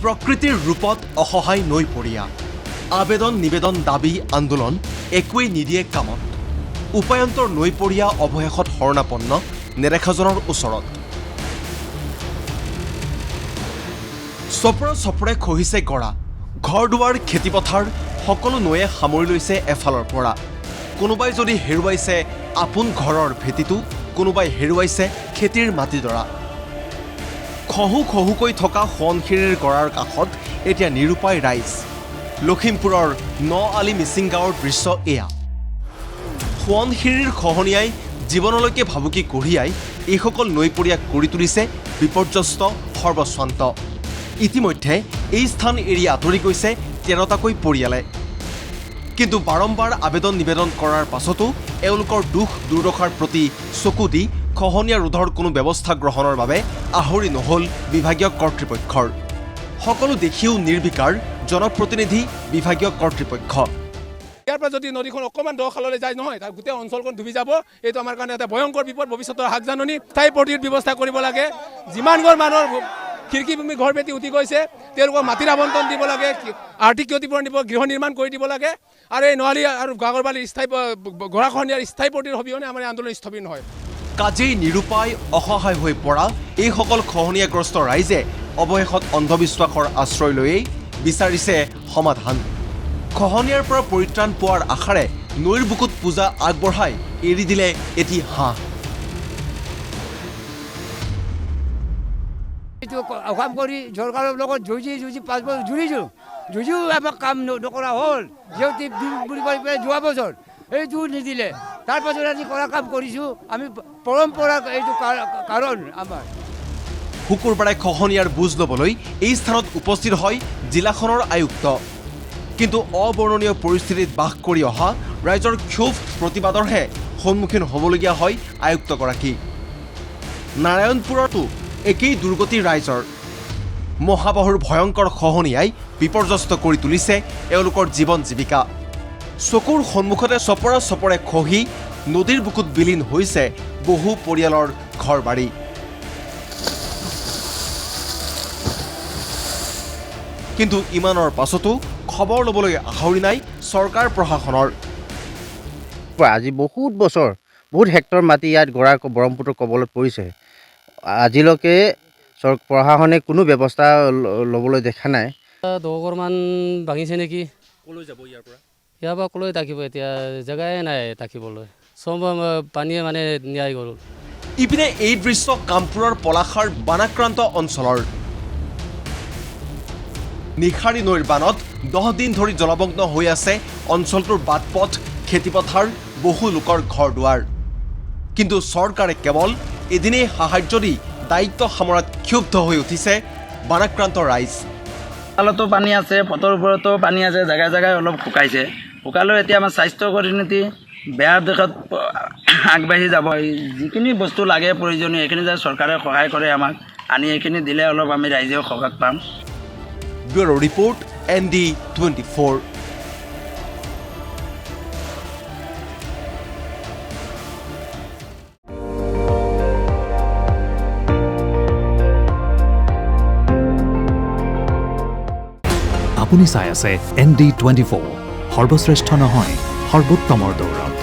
প্ৰকৃতিৰ ৰূপত অসহায় নৈপৰীয়া আবেদন নিবেদন দাবী আন্দোলন একোৱেই নিদিয়ে কামত উপায়ন্তৰ নৈপৰীয়া অৱশেষত শৰণাপন্ন নেদেখাজনৰ ওচৰত চপৰে খহিছে গৰা ঘৰ দুৱাৰ খেতিপথাৰ সকলো নৈয়ে সামৰি লৈছে এফালৰ পৰা কোনোবাই যদি হেৰুৱাইছে আপোন ঘৰৰ ভেটিটো কোনোবাই হেৰুৱাইছে খেতিৰ মাটিডৰা খহুকৈ থকা সোৱণশিৰিৰ গৰাৰ কাষত এতিয়া নিৰুপায় ৰাইজ লখিমপুৰৰ 𝐷 মিচিং গাঁৱৰ দৃশ্য এয়া সোৱণশিৰিৰ খহনীয়াই জীৱনলৈকে ভাবুকি কঢ়িয়াই এইসকল নৈপৰীয়াক কৰি তুলিছে বিপৰ্যস্ত সৰ্বস্বান্ত ইতিমধ্যে এই স্থান এৰি আঁতৰি গৈছে 13টাকৈ পৰিয়ালে কিন্তু বাৰম্বাৰ আবেদন নিবেদন কৰাৰ পাছতো এওঁলোকৰ দুখ দুৰ্দশাৰ প্ৰতি চকু দি খহনীয়া ৰোধৰ কোনো ব্যৱস্থা গ্ৰহণৰ বাবে আহৰি নহল বিভাগীয় কৰ্তৃপক্ষৰ সকলো দেখিও নিৰ্বিকাৰ জনপ্ৰতিনিধি বিভাগীয় কৰ্তৃপক্ষ ইয়াৰ পৰা যদি নদীখন অকমান দ খাললৈ যায় নহয় তাৰ গোটেই অঞ্চলখন ডুবি যাব এইটো আমাৰ কাৰণে এটা ভয়ংকৰ বিপদ ভৱিষ্যতৰ হাকজাননী স্থায়ী প্ৰতিৰোধ ব্যৱস্থা কৰিব লাগে যিমান ঘৰ মানুহৰ খিৰিকী ভূমি ঘৰ বেটি উঠি গৈছে তেওঁলোকক মাটিৰ আবণ্টন দিব লাগে আৰ্থিক ক্ষতিপূৰণ দিব গৃহ নিৰ্মাণ কৰি দিব লাগে আৰু এই নৱালী আৰু গাগৰবালিৰ স্থায়ী গৰাখহনীয়াৰ স্থায়ী প্ৰতিৰোধ অভিযানে আমাৰ আন্দোলন স্থবিৰ নহয় কাজেই নিৰুপায় অসহায় হৈ পৰা এইসকল খহনীয়াগ্ৰস্ত ৰাইজে অৱশেষত অন্ধবিশ্বাসৰ আশ্ৰয় লৈয়েই বিচাৰিছে সমাধান খহনীয়াৰ পৰা পৰিত্ৰাণ পোৱাৰ আশাৰে নৈৰ বুকুত পূজা আগবঢ়াই এৰি দিলে এটি হাঁহ কাম কৰি চৰকাৰৰ লগত যুঁজি 5 বছৰ যুঁজিও আমাক কাম নকৰা হ'ল যেহেতু বুলি কৈ পেলাই যোৱা বছৰ এইটো নিদিলে তাৰ পাছত আজি কৰা কাম কৰিছোঁ আমি পৰম্পৰা এইটো কাৰণ আমাৰ শুকুৰবাৰে খহনীয়াৰ বুজ ল'বলৈ এই স্থানত উপস্থিত হয় জিলাখনৰ আয়ুক্ত কিন্তু অবৰ্ণনীয় পৰিস্থিতিত বাস কৰি অহা ৰাইজৰ ক্ষোভ প্ৰতিবাদৰহে সন্মুখীন হ'বলগীয়া হয় আয়ুক্তগৰাকী নাৰায়ণপুৰতো একেই দুৰ্গতিৰ ৰাইজৰ মহাবাহুৰ ভয়ংকৰ খহনীয়াই বিপৰ্যস্ত কৰি তুলিছে এওঁলোকৰ জীৱন জীৱিকা চকুৰ সন্মুখতে চপৰে খহি নদীৰ বুকুত বিলীন হৈছে বহু পৰিয়ালৰ ঘৰ বাৰী কিন্তু ইমানৰ পাছতো খবৰ ল'বলৈ আহৰি নাই চৰকাৰ প্ৰশাসনৰ আজি বহুত বছৰ বহুত হেক্টৰ মাটি ইয়াত গৰা ব্ৰহ্মপুত্ৰৰ কবলত পৰিছে আজিলৈকে প্ৰশাসনে কোনো ব্যৱস্থা ল'বলৈ দেখা নাই 10 ঘৰমান ভাঙিছে নেকি কলৈ যাব ইয়াৰ পৰা কলৈ থাকিব এতিয়া জেগাই নাই থাকিবলৈ চব পানীয়ে মানে নিয়াই গ'ল ইপিনে এই দৃশ্য কামপুৰৰ পলাশাৰ বানাক্ৰান্ত অঞ্চলৰ নিখাৰী নৈৰ বানত 10 দিন ধৰি জলমগ্ন হৈ আছে অঞ্চলটোৰ বাটপথ খেতিপথাৰ বহু লোকৰ ঘৰ দুৱাৰ কিন্তু চৰকাৰে কেৱল এদিনেই সাহায্য দি দায়িত্ব সামৰাত ক্ষুব্ধ হৈ উঠিছে বানাক্ৰান্ত ৰাইজ খালতো পানী আছে পথৰ ওপৰতো পানী আছে জাগাই অলপ শুকাইছে শুকালেও এতিয়া আমাৰ স্বাস্থ্য পৰিণতি বেয়া দিশত আগবাঢ়ি যাব যিখিনি বস্তু লাগে প্ৰয়োজনীয় এইখিনি যে চৰকাৰে সহায় কৰে আমাক আনি এইখিনি দিলে অলপ আমি ৰাইজেও সকাহ পাম ব্যুৰ' ৰিপৰ্ট ND24 আপুনি চাই আছে ND24 সৰ্বশ্ৰেষ্ঠ নহয় সৰ্বোত্তমৰ দৌৰত